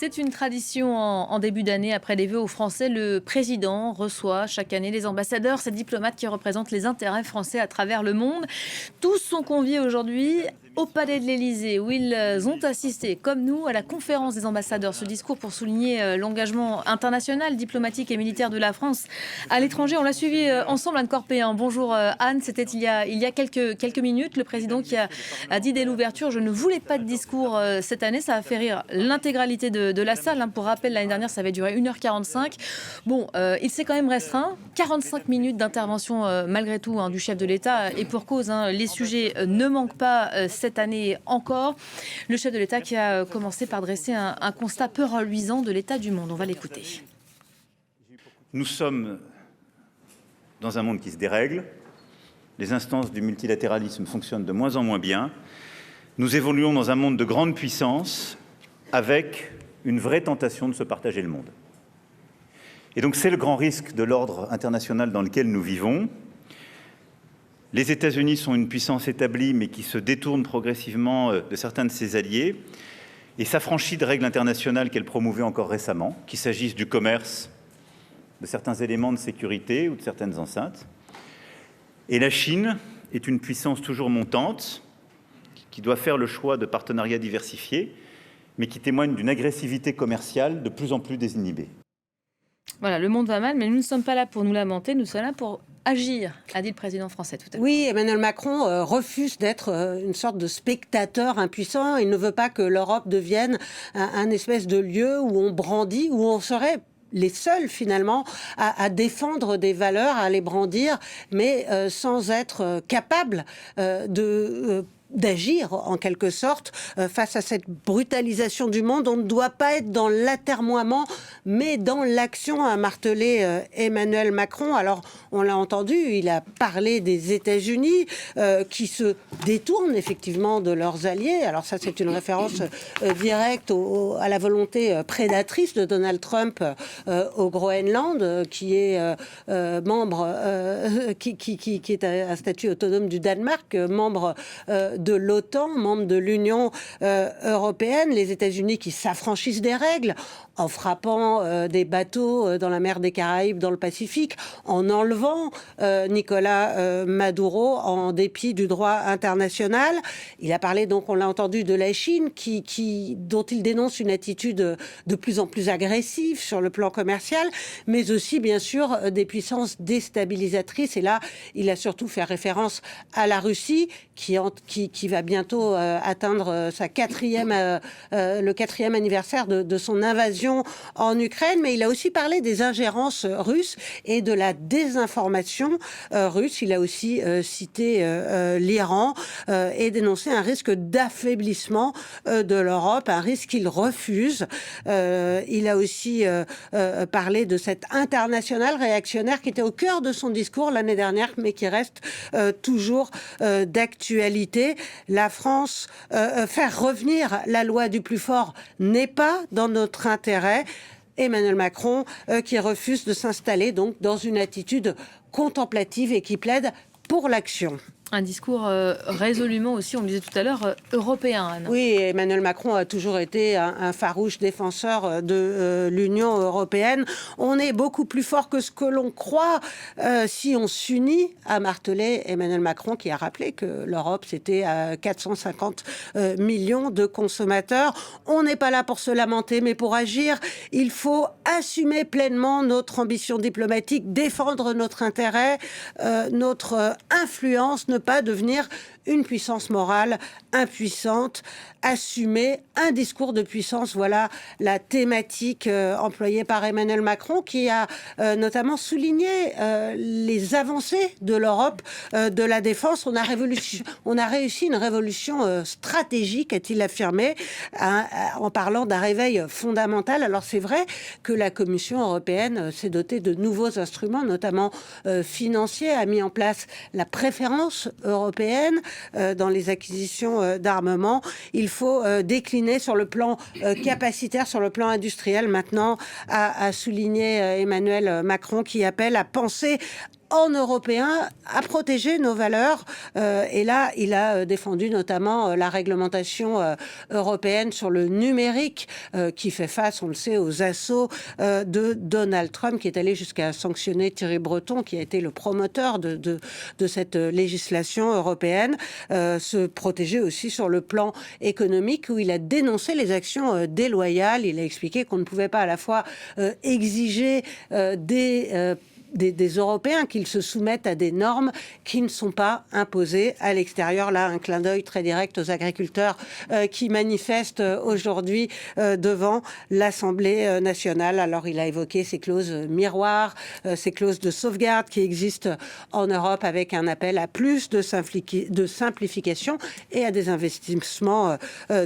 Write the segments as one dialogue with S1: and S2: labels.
S1: C'est une tradition en début d'année, après les vœux aux Français, le président reçoit chaque année les ambassadeurs, ces diplomates qui représentent les intérêts français à travers le monde. Tous sont conviés aujourd'hui au Palais de l'Élysée où ils ont assisté, comme nous, à la conférence des ambassadeurs. Ce discours pour souligner l'engagement international, diplomatique et militaire de la France à l'étranger. On l'a suivi ensemble, Anne Corpéen. Bonjour Anne, c'était il y a quelques minutes. Le président qui a dit dès l'ouverture, je ne voulais pas de discours cette année. Ça a fait rire l'intégralité de la salle. Pour rappel, l'année dernière, ça avait duré 1h45. Bon, il s'est quand même restreint. 45 minutes d'intervention malgré tout du chef de l'État. Et pour cause, les sujets ne manquent pas cette année encore. Le chef de l'État qui a commencé par dresser un constat peu reluisant de l'état du monde. On va l'écouter.
S2: Nous sommes dans un monde qui se dérègle. Les instances du multilatéralisme fonctionnent de moins en moins bien. Nous évoluons dans un monde de grande puissance avec une vraie tentation de se partager le monde. Et donc c'est le grand risque de l'ordre international dans lequel nous vivons. Les États-Unis sont une puissance établie, mais qui se détourne progressivement de certains de ses alliés et s'affranchit de règles internationales qu'elle promouvait encore récemment, qu'il s'agisse du commerce, de certains éléments de sécurité ou de certaines enceintes. Et la Chine est une puissance toujours montante, qui doit faire le choix de partenariats diversifiés, mais qui témoigne d'une agressivité commerciale de plus en plus désinhibée.
S1: Voilà, le monde va mal, mais nous ne sommes pas là pour nous lamenter, nous sommes là pour agir, a dit le président français tout à l'heure.
S3: Oui, Emmanuel Macron refuse d'être une sorte de spectateur impuissant. Il ne veut pas que l'Europe devienne un espèce de lieu où on brandit, où on serait les seuls finalement à défendre des valeurs, à les brandir, mais sans être capable d'agir en quelque sorte face à cette brutalisation du monde. On ne doit pas être dans l'atermoiement, mais dans l'action, a martelé Emmanuel Macron. Alors, on l'a entendu, il a parlé des États-Unis qui se détournent effectivement de leurs alliés. Alors ça, c'est une référence directe à la volonté prédatrice de Donald Trump au Groenland, qui est membre, qui est un statut autonome du Danemark, membre de l'OTAN, membre de l'Union européenne, les États-Unis qui s'affranchissent des règles en frappant des bateaux dans la mer des Caraïbes, dans le Pacifique, en enlevant Nicolas Maduro en dépit du droit international. Il a parlé, donc on l'a entendu, de la Chine dont il dénonce une attitude de plus en plus agressive sur le plan commercial, mais aussi bien sûr des puissances déstabilisatrices. Et là, il a surtout fait référence à la Russie qui va bientôt atteindre le 4e anniversaire de son invasion en Ukraine, mais il a aussi parlé des ingérences russes et de la désinformation russe. Il a aussi cité l'Iran et dénoncé un risque d'affaiblissement de l'Europe, un risque qu'il refuse. Il a aussi parlé de cette internationale réactionnaire qui était au cœur de son discours l'année dernière, mais qui reste toujours d'actualité. La France, faire revenir la loi du plus fort n'est pas dans notre intérêt. Emmanuel Macron qui refuse de s'installer donc dans une attitude contemplative et qui plaide pour l'action.
S1: Un discours résolument aussi, on le disait tout à l'heure, européen. Anne.
S3: Oui, Emmanuel Macron a toujours été un farouche défenseur de l'Union européenne. On est beaucoup plus fort que ce que l'on croit si on s'unit, a martelé Emmanuel Macron, qui a rappelé que l'Europe, c'était 450 millions de consommateurs. On n'est pas là pour se lamenter, mais pour agir. Il faut assumer pleinement notre ambition diplomatique, défendre notre intérêt, notre influence, ne pas devenir une puissance morale impuissante, assumer un discours de puissance. Voilà la thématique employée par Emmanuel Macron, qui a notamment souligné les avancées de l'Europe, de la défense. On a réussi une révolution stratégique, a-t-il affirmé, en parlant d'un réveil fondamental. Alors c'est vrai que la Commission européenne s'est dotée de nouveaux instruments, notamment financiers, a mis en place la préférence européenne dans les acquisitions d'armement. Il faut décliner sur le plan capacitaire, sur le plan industriel. Maintenant, a souligné Emmanuel Macron, qui appelle à penser en Européens, à protéger nos valeurs. Et là, il a défendu notamment la réglementation européenne sur le numérique, qui fait face, on le sait, aux assauts de Donald Trump, qui est allé jusqu'à sanctionner Thierry Breton, qui a été le promoteur de cette législation européenne. Se protéger aussi sur le plan économique, où il a dénoncé les actions déloyales. Il a expliqué qu'on ne pouvait pas à la fois exiger des Européens qu'ils se soumettent à des normes qui ne sont pas imposées à l'extérieur. Là, un clin d'œil très direct aux agriculteurs qui manifestent aujourd'hui devant l'Assemblée nationale. Alors, il a évoqué ces clauses miroirs, ces clauses de sauvegarde qui existent en Europe, avec un appel à plus de simplification et à des investissements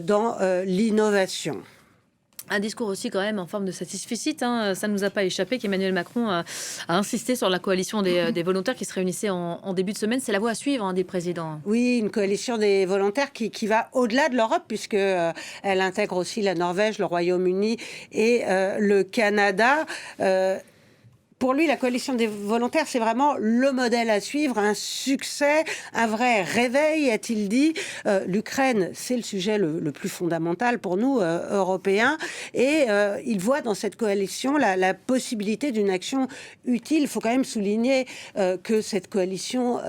S3: dans l'innovation.
S1: Un discours aussi quand même en forme de satisfecit. Ça ne nous a pas échappé qu'Emmanuel Macron a insisté sur la coalition des volontaires qui se réunissaient en début de semaine. C'est la voie à suivre des présidents.
S3: Oui, une coalition des volontaires qui va au-delà de l'Europe, puisque elle intègre aussi la Norvège, le Royaume-Uni et le Canada. Pour lui, la coalition des volontaires, c'est vraiment le modèle à suivre, un succès, un vrai réveil, a-t-il dit. L'Ukraine, c'est le sujet le plus fondamental pour nous, Européens. Et il voit dans cette coalition la possibilité d'une action utile. Il faut quand même souligner que cette coalition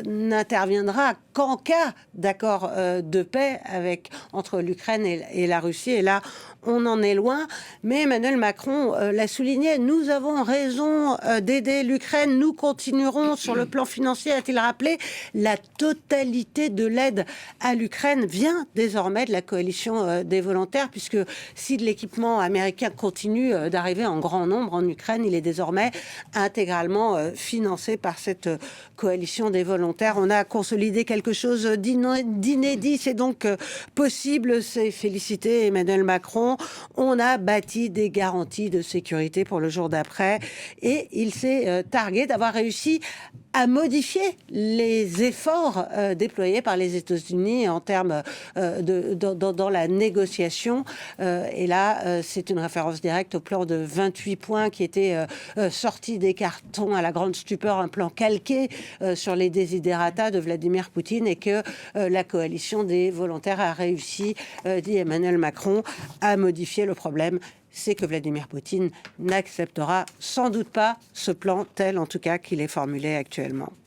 S3: n'interviendra qu'en cas d'accord de paix entre l'Ukraine et la Russie. Et là, on en est loin. Mais Emmanuel Macron l'a souligné, nous avons raison d'aider l'Ukraine. Nous continuerons sur le plan financier, a-t-il rappelé. La totalité de l'aide à l'Ukraine vient désormais de la coalition des volontaires, puisque si de l'équipement américain continue d'arriver en grand nombre en Ukraine, il est désormais intégralement financé par cette coalition des volontaires. On a consolidé quelque chose d'inédit, c'est donc possible, c'est féliciter Emmanuel Macron. On a bâti des garanties de sécurité pour le jour d'après, et il s'est targué d'avoir réussi à modifier les efforts déployés par les États-Unis en termes dans la négociation. Et là, c'est une référence directe au plan de 28 points qui était sorti des cartons à la grande stupeur, un plan calqué sur les desiderata de Vladimir Poutine, et que la coalition des volontaires a réussi, dit Emmanuel Macron, à modifier. Le problème, c'est que Vladimir Poutine n'acceptera sans doute pas ce plan tel, en tout cas, qu'il est formulé actuellement.